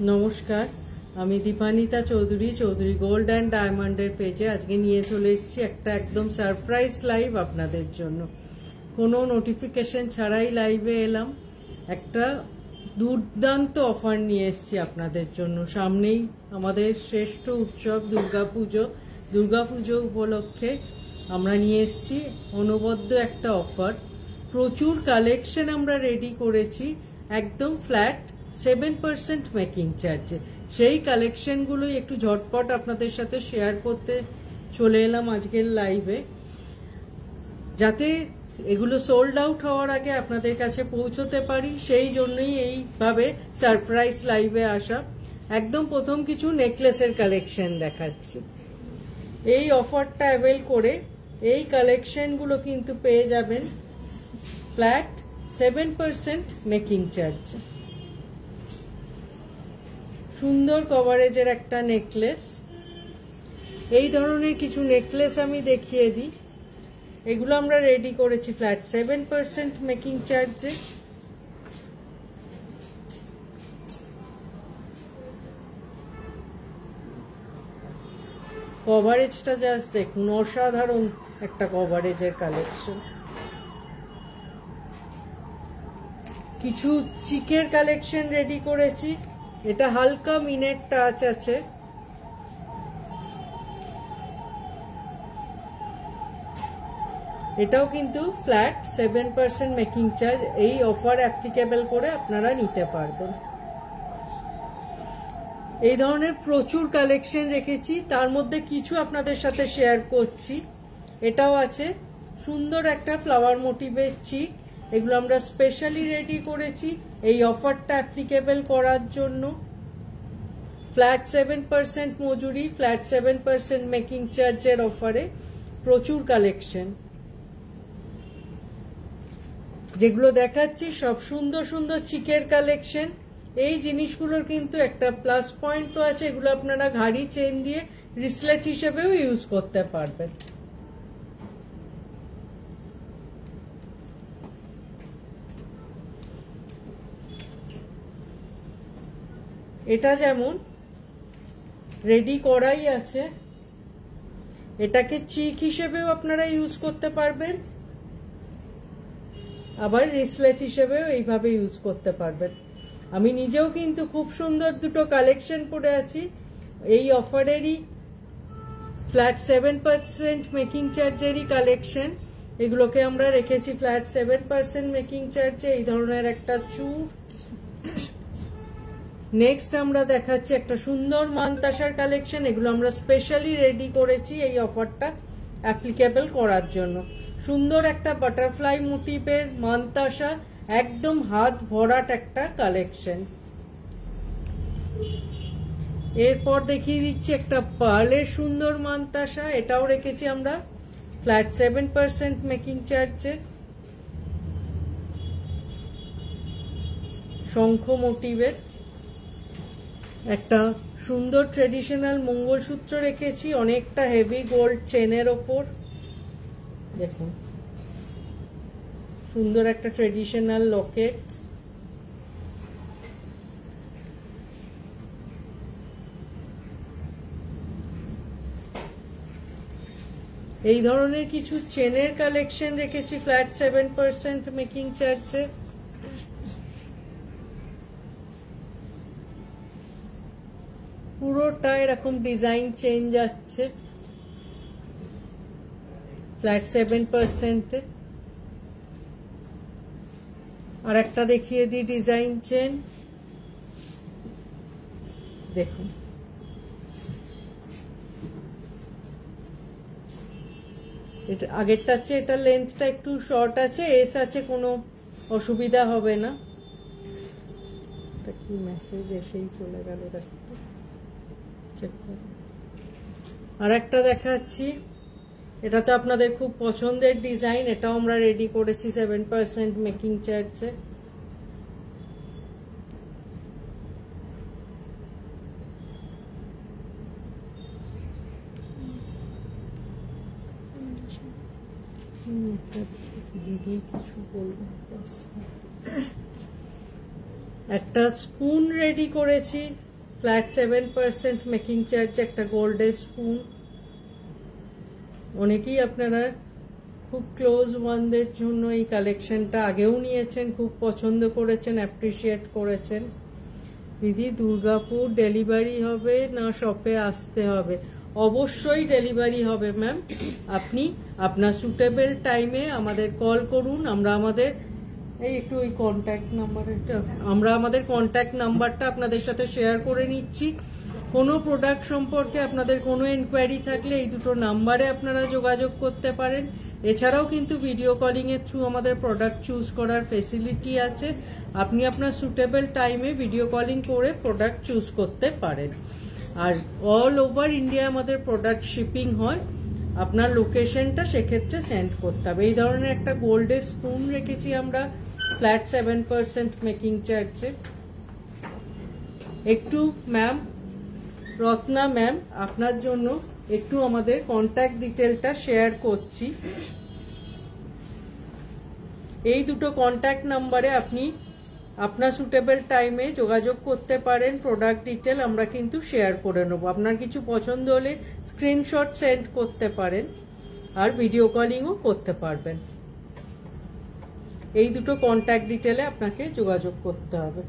নমস্কার, আমি Dipanita Chowdhury, Chowdhury gold and ডায়মন্ডের পেজে আজকে নিয়ে চলে এসেছি একটা একদম সারপ্রাইজ লাইভ আপনাদের জন্য। কোনো নোটিফিকেশন ছাড়াই লাইভে এলাম। একটা দুর্দান্ত অফার নিয়ে এসেছি আপনাদের জন্য। সামনেই আমাদের শ্রেষ্ঠ উৎসব দুর্গাপুজো। দুর্গাপুজো উপলক্ষে আমরা নিয়ে এসেছি অনবদ্য একটা অফার। প্রচুর কালেকশন আমরা রেডি করেছি, একদম ফ্ল্যাট 7% মেকিং চার্জে। সেই কালেকশনগুলোই একটু ঝটপট আপনাদের সাথে শেয়ার করতে চলে এলাম আজকের লাইভে, যাতে এগুলো সোল্ড আউট হওয়ার আগে আপনাদের কাছে পৌঁছতে পারি। সেই জন্যই এইভাবে সারপ্রাইজ লাইভে আসা। একদম প্রথম কিছু নেকলেসের কালেকশন দেখাচ্ছি। এই অফারটা অ্যাভেল করে এই কালেকশনগুলো কিন্তু পেয়ে যাবেন ফ্ল্যাট 7% মেকিং চার্জ। সুন্দর কভারেজের একটা নেকলেস। এই ধরনের কিছু নেকলেস আমি দেখিয়ে দিই। এগুলো আমরা রেডি করেছি ফ্ল্যাট 7% মেকিং চার্জে। কভারেজটা জাস্ট দেখুন, অসাধারণ একটা কভারেজের কালেকশন। কিছু চিকের কালেকশন রেডি করেছি। এটা হালকা মিনের টাচ আছে। এটাও কিন্তু ফ্ল্যাট 7% মেকিং চার্জ। এই অফার অ্যাপ্লিকেবল করে আপনারা নিতে পারবেন। এই ধরনের প্রচুর কালেকশন রেখেছি, তার মধ্যে কিছু আপনাদের সাথে শেয়ার করছি। এটাও আছে সুন্দর একটা ফ্লাওয়ার মোটিভের চিক। এগুলো আমরা স্পেশালি রেডি করেছি এই অফারটা অ্যাপ্লিকেবল করার জন্য। ফ্ল্যাট 7% মজুরি, ফ্ল্যাট 7% মেকিং চার্জের অফারে প্রচুর কালেকশন। যেগুলো দেখাচ্ছি সব সুন্দর সুন্দর চিকের কালেকশন। এই জিনিসগুলোর কিন্তু একটা প্লাস পয়েন্টও আছে, এগুলো আপনারা ঘাড়ি চেন দিয়ে রিসলেট হিসেবেও ইউজ করতে পারবেন। এটা যেমন রেডি করাই আছে, এটাকে চিক হিসেবেও আপনারা ইউজ করতে পারবেন, আবার রিসলেট হিসেবেও এইভাবে ইউজ করতে পারবেন। আমি নিজেও কিন্তু খুব সুন্দর দুটো কালেকশন পরে আছি এই অফারেরই, ফ্ল্যাট 7% মেকিং চার্জেরই কালেকশন। এগুলোকে আমরা রেখেছি ফ্ল্যাট 7% মেকিং চার্জে। এই ধরনের একটা চুড়। নেক্সট আমরা দেখাচ্ছি একটা সুন্দর মানতাসার কালেকশন। এগুলো আমরা স্পেশালি রেডি করেছি এই অফারটা অ্যাপ্লিকেবল করার জন্য। সুন্দর একটা বাটারফ্লাই মোটিভের মানতাসা, একদম হাত ভরাট একটা কালেকশন। এরপর দেখিয়ে দিচ্ছি একটা পার্লের সুন্দর মানতাসা। এটাও রেখেছি আমরা ফ্ল্যাট 7% মেকিং চার্জে। শঙ্খ মোটিভের একটা সুন্দর ট্রেডিশনাল মঙ্গলসূত্র রেখেছি, অনেকটা হেভি গোল্ড চেনের ওপর। দেখুন সুন্দর একটা ট্রেডিশনাল লকেট। এই ধরনের কিছু চেনের কালেকশন রেখেছি ফ্ল্যাট 7% মেকিং চার্জে। পুরোটা এরকম ডিজাইন চেঞ্জ যাচ্ছে ফ্ল্যাট 7%। আর একটা দেখিয়ে দিই ডিজাইন চেন। দেখুন এটা আগেরটা আছে, এটা লেন্থটা একটু শর্ট আছে, এস আছে, কোনো অসুবিধা হবে না। এটা কি মেসেজ এসেই চলে গেল। আর একটা দেখাচ্ছি, এটা তো আপনাদের খুব পছন্দের ডিজাইন। এটাও আমরা রেডি করেছি 7% মেকিং চার্জে। দিদি কিছু বলবো। একটা স্পুন রেডি করেছি ফ্ল্যাট 7% মেকিং চার্জ, একটা গোল্ডের স্পুন। অনেকেই আপনারা খুব ক্লোজ ওয়ানদের জন্য এই কালেকশনটা আগেও নিয়েছেন, খুব পছন্দ করেছেন, অ্যাপ্রিসিয়েট করেছেন। দিদি দুর্গাপুর ডেলিভারি হবে না শপে আসতে হবে? অবশ্যই ডেলিভারি হবে ম্যাম। আপনি আপনার সুটেবল টাইমে আমাদের কল করুন। আমরা আমাদের কন্ট্যাক্ট নাম্বারটা আপনাদের সাথে শেয়ার করে নিচ্ছি। কোনো প্রোডাক্ট সম্পর্কে আপনাদের কোনো এনকোয়ারি থাকলে এই দুটো নাম্বারে আপনারা যোগাযোগ করতে পারেন। এছাড়াও কিন্তু ভিডিও কলিং এর থ্রু আমাদের প্রোডাক্ট চুজ করার ফেসিলিটি আছে। আপনি আপনার সুটেবল টাইমে ভিডিও কলিং করে প্রোডাক্ট চুজ করতে পারেন। আর অল ওভার ইন্ডিয়া আমাদের প্রোডাক্ট শিপিং হয়। আপনার লোকেশনটা সেক্ষেত্রে সেন্ড করতে হবে। এই ধরনের একটা গোল্ডের স্পুন রেখেছি আমরা ফ্ল্যাট 7% মেকিং চার্জে। একটু ম্যাম, রত্না ম্যাম, আপনার জন্য একটু আমাদের কন্ট্যাক্ট ডিটেলটা শেয়ার করছি। এই দুটো কন্ট্যাক্ট নাম্বারে আপনি আপনার সুটেবল টাইমে যোগাযোগ করতে পারেন। প্রোডাক্ট ডিটেল আমরা কিন্তু শেয়ার করে নেব। আপনার কিছু পছন্দ হলে স্ক্রিনশট সেন্ড করতে পারেন আর ভিডিও কলিংও করতে পারবেন। এই দুটো কন্ট্যাক্ট ডিটেলে আপনাকে যোগাযোগ করতে হবে।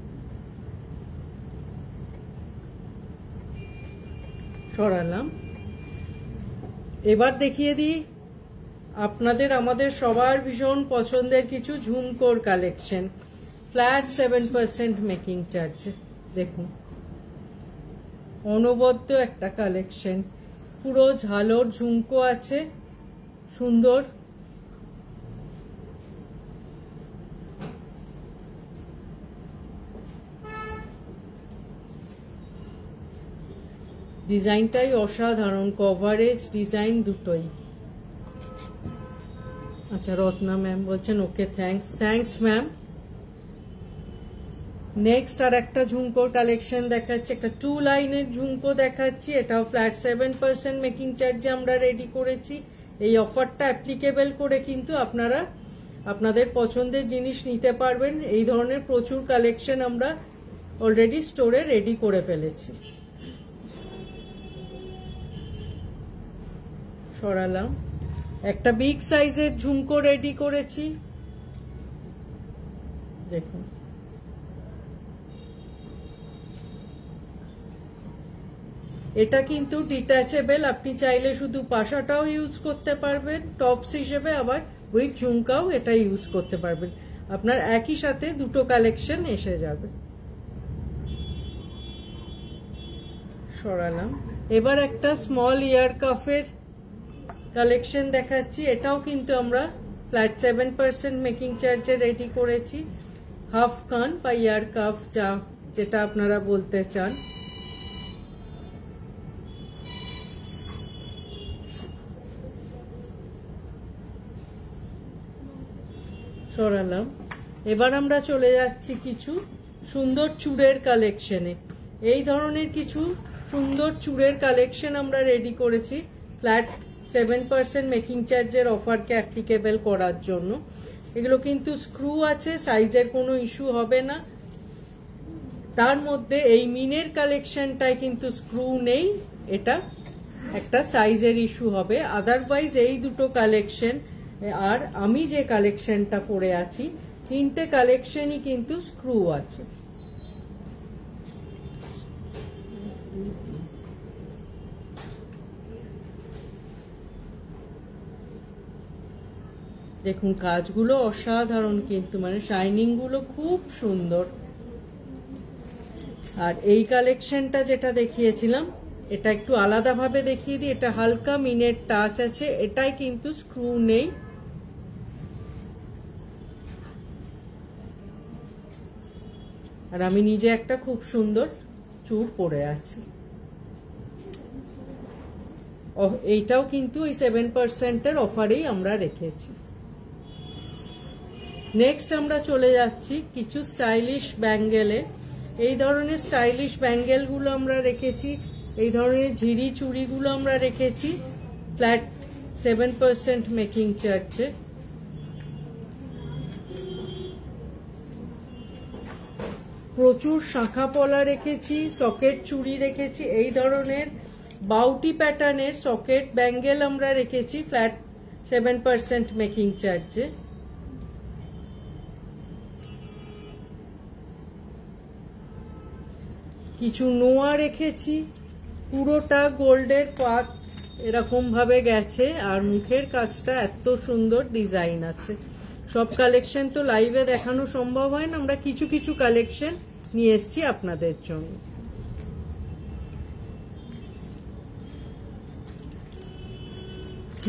সরালাম। এবার দেখিয়ে দিই আপনাদের আমাদের সবার ভীষণ পছন্দের কিছু ঝুমকোর কালেকশন ফ্ল্যাট 7% মেকিং চার্জ। দেখুন অনবদ্য একটা কালেকশন, পুরো ঝালর ঝুমকো আছে, সুন্দর। ডিজাইনটাই অসাধারণ, কভারেজ ডিজাইন দুটোই। আচ্ছা, রত্না ম্যাম বলছেন ওকে, থ্যাঙ্কস ম্যাম। নেক্সট আর একটা ঝুমকোর কালেকশন দেখাচ্ছি, একটা 2 লাইনের ঝুমকো দেখাচ্ছি। এটাও ফ্ল্যাট 7% মেকিং চার্জে আমরা রেডি করেছি। এই অফারটা অ্যাপ্লিকেবল করে কিন্তু আপনারা আপনাদের পছন্দের জিনিস নিতে পারবেন। এই ধরনের প্রচুর কালেকশন আমরা অলরেডি স্টোরে রেডি করে ফেলেছি। সরালাম। একটা বিগ সাইজের ঝুমকো রেডি করেছি, দেখুন। এটা কিন্তু ডিট্যাচেবল, আপনি চাইলে শুধু পাশাটাও ইউজ করতে পারবেন টপস হিসেবে, আবার উইথ ঝুমকাও এটা ইউজ করতে পারবেন। আপনার একই সাথে দুটো কালেকশন এসে যাবে। সরালাম। এবার একটা স্মল ইয়ার কাফের কালেকশন দেখাচ্ছি। এটাও কিন্তু আমরা ফ্ল্যাট 7% মেকিং চার্জে রেডি করেছি। হাফ কান বা ইয়ার কাফ যেটা আপনারা বলতে চান। সরালাম। এবার আমরা চলে যাচ্ছি কিছু সুন্দর চূড়ের কালেকশনে। এই ধরনের কিছু সুন্দর চূড়ের কালেকশন আমরা রেডি করেছি ফ্ল্যাট 7% মেকিং চার্জের অফারকে অ্যাপ্লিকেবল করার জন্য। এগুলো কিন্তু স্ক্রু আছে, সাইজের কোনো ইস্যু হবে না। তার মধ্যে এই মিনের কালেকশনটায় কিন্তু স্ক্রু নেই, এটা একটা সাইজের ইস্যু হবে। আদারওয়াইজ এই দুটো কালেকশন আর আমি যে কালেকশনটা পরে আছি, তিনটে কালেকশনই কিন্তু স্ক্রু আছে। দেখুন কাজগুলো অসাধারণ, কিন্তু মানে শাইনিং গুলো খুব সুন্দর। আর এই কালেকশনটা যেটা দেখিয়েছিলাম, এটা একটু আলাদাভাবে দেখিয়ে দিই। এটা হালকা মিনের টাচ আছে, এটাই কিন্তু স্ক্রু নেই। আর আমি নিজে একটা খুব সুন্দর চূড় পরে আছি। এইটাও কিন্তু এই 7% এর অফারেই আমরা রেখেছি। নেক্সট আমরা চলে যাচ্ছি কিছু স্টাইলিশ ব্যাঙ্গেলে। এই ধরনের স্টাইলিশ ব্যাঙ্গেল গুলো আমরা রেখেছি, এই ধরনের ঝিরি চুড়িগুলো আমরা রেখেছি ফ্ল্যাট 7% মেকিং চার্জে। প্রচুর শাঁখা পলা রেখেছি, সকেট চুড়ি রেখেছি, এই ধরনের বাউটি প্যাটার্নের সকেট ব্যাঙ্গেল আমরা রেখেছি ফ্ল্যাট 7% মেকিং চার্জে। কিছু নোয়া রেখেছি, পুরোটা গোল্ডের পাত এরকম ভাবে গেছে, আর মুখের কাজটা এত সুন্দর ডিজাইন আছে। সব কালেকশন তো লাইভে দেখানো সম্ভব হয় না, আমরা কিছু কিছু কালেকশন নিয়ে এসেছি আপনাদের জন্য।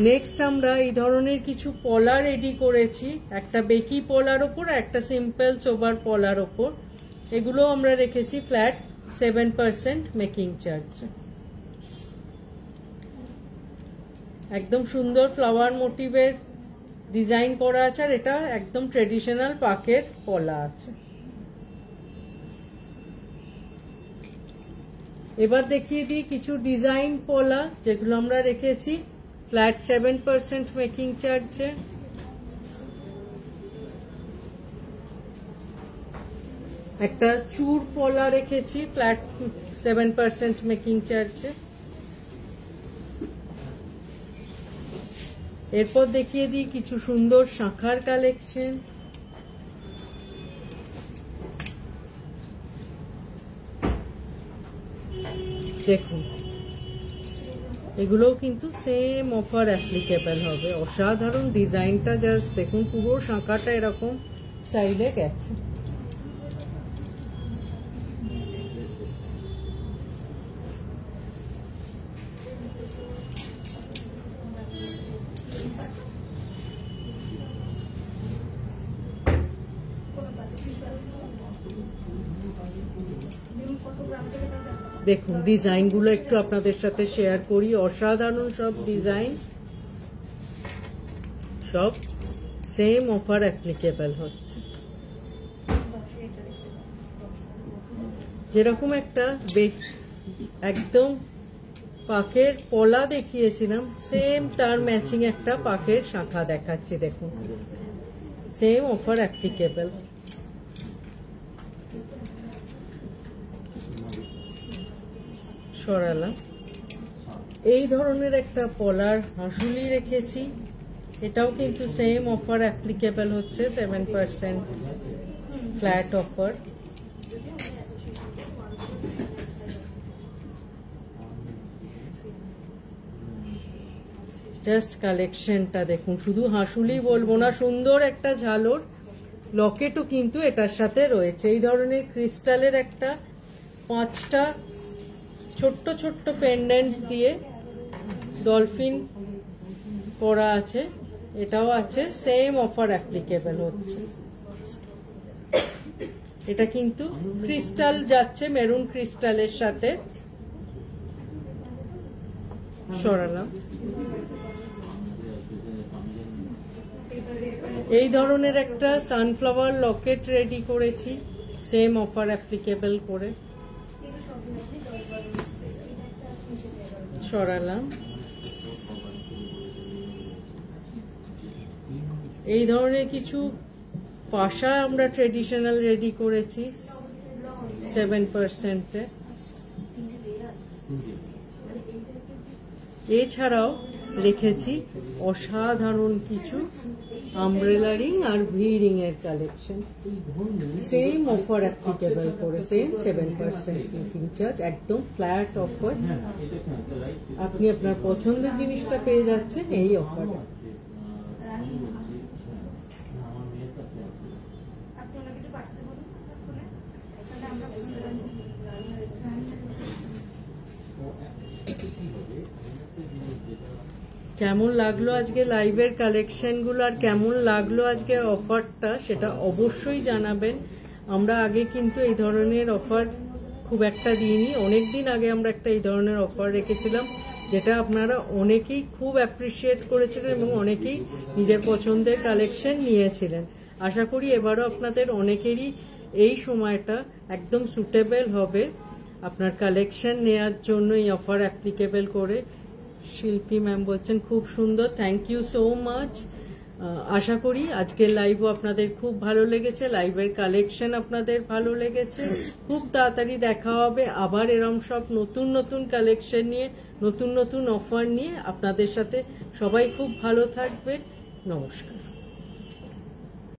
নেক্সট আমরা এই ধরনের কিছু পলা রেডি করেছি, একটা বেকি পলার ওপর, একটা সিম্পল সোবার পলার ওপর। এগুলো আমরা রেখেছি ফ্ল্যাট 7% মেকিং চার্জ। একদম সুন্দর ফ্লাওয়ার মোটিভের ডিজাইন করা আছে, আর এটা একদম ট্রেডিশনাল পাকের পলা আছে। এবার দেখিয়ে দিই কিছু ডিজাইন পলা যেগুলো আমরা রেখেছি ফ্ল্যাট 7% মেকিং চার্জে। একটা চুর পলা রেখেছি ফ্ল্যাট 7% মেকিং চার্জে। এরপর দেখিয়ে দিই কিছু সুন্দর শাঁখার কালেকশন। দেখুন এগুলোও কিন্তু সেম অফার অ্যাপ্লিকেবল হবে। অসাধারণ ডিজাইনটা জাস্ট দেখুন, পুরো শাঁখাটা এরকম স্টাইলে গেছে। দেখুন ডিজাইনগুলো একটু আপনাদের সাথে শেয়ার করি, অসাধারণ সব ডিজাইন, সব সেম অফার অ্যাপ্লিকেবল হচ্ছে। যেরকম একটা একদম পাকের পলা দেখিয়েছিলাম, সেম তার ম্যাচিং একটা পাকের শাখা দেখাচ্ছি। দেখুন সেম অফার অ্যাপ্লিকেবল। সরালাম। এই ধরনের একটা পলার হাঁসুলি রেখেছি, এটাও কিন্তু সেম অফার অ্যাপ্লিকেবল হচ্ছে 7% ফ্ল্যাট অফার। জাস্ট কালেকশনটা দেখুন, শুধু হাঁসুলি বলবো না, সুন্দর একটা ঝালর লকেটও কিন্তু এটার সাথে রয়েছে। এই ধরনের ক্রিস্টালের একটা 5টা ছোট্ট ছোট্ট পেন্ডেন্ট দিয়ে ডলফিন করা আছে, এটাও আছে, সেম অফার অ্যাপ্লিকেবল হচ্ছে। এটা কিন্তু ক্রিস্টাল যাচ্ছে মেরুন ক্রিস্টালের সাথে। সরালাম। এই ধরনের একটা সানফ্লাওয়ার লকেট রেডি করেছি, সেম অফার অ্যাপ্লিকেবল করে। সরালাম। এই ধরনের কিছু পাশা আমরা ট্রেডিশনাল রেডি করেছি 7%। এছাড়াও রেখেছি অসাধারণ কিছু আমব্রেলা রিং আর ভি রিং এর কালেকশন, সেম অফার অ্যাপ্লিকেবল করে, সেম 7% মেকিং চার্জ, একদম ফ্ল্যাট অফার। আপনি আপনার পছন্দের জিনিসটা পেয়ে যাচ্ছেন এই অফারে। কেমন লাগলো আজকে লাইভের কালেকশনগুলো, আর কেমন লাগলো আজকে অফারটা, সেটা অবশ্যই জানাবেন। আমরা আগে কিন্তু এই ধরনের অফার খুব একটা দিইনি, অনেকদিন আগে আমরা একটা এই ধরনের অফার রেখেছিলাম, যেটা আপনারা অনেকেই খুব অ্যাপ্রিসিয়েট করেছিলেন এবং অনেকেই নিজের পছন্দের কালেকশন নিয়েছিলেন। আশা করি এবারও আপনাদের অনেকেরই এই সময়টা একদম সুটেবল হবে আপনার কালেকশন নেওয়ার জন্য এই অফার অ্যাপ্লিকেবল করে। শিল্পী ম্যাম বলছেন খুব সুন্দর, থ্যাংক ইউ সো মাচ। আশা করি আজকের লাইভও আপনাদের খুব ভালো লেগেছে, লাইভের কালেকশন আপনাদের ভালো লেগেছে। খুব তাড়াতাড়ি দেখা হবে আবার এরম সব নতুন নতুন কালেকশন নিয়ে, নতুন নতুন অফার নিয়ে আপনাদের সাথে। সবাই খুব ভালো থাকবে, নমস্কার।